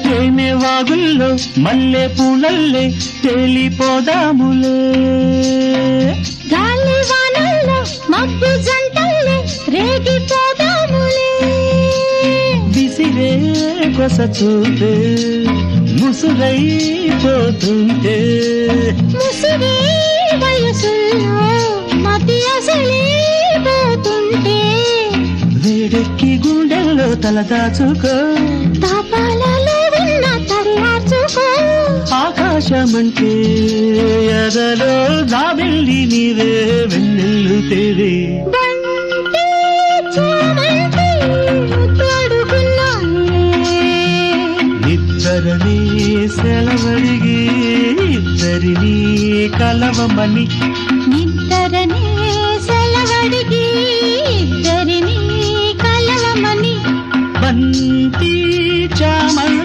తేనె వాగుల్లో మల్లె పూలల్లే తేలిపోదాములే, గాలి వానల్లో మబ్బు జంటల్లే రేగిపోదాములే, విసిరే కొస చూపే ముసురైపోతుంటే, ముసిరే వయసుల్లో మతి అసలిపోతుంటే, వేడెక్కి గుండెల్లో తలదాచుకో, తాపాలలో ఉన్న తడియార్చుకో, ఆకాశమంటే ఎదలో దాబెల్లి నీవే వెన్నెల్లు తేవే, బంతి చామంతి తోడుకున్నాయే, ఇద్దరని సెలవడిగి ఇద్దరిని కలవమని, నిద్దరనే సెలవడిగి ఇద్దరిని కలవమని, బంతి చామంతి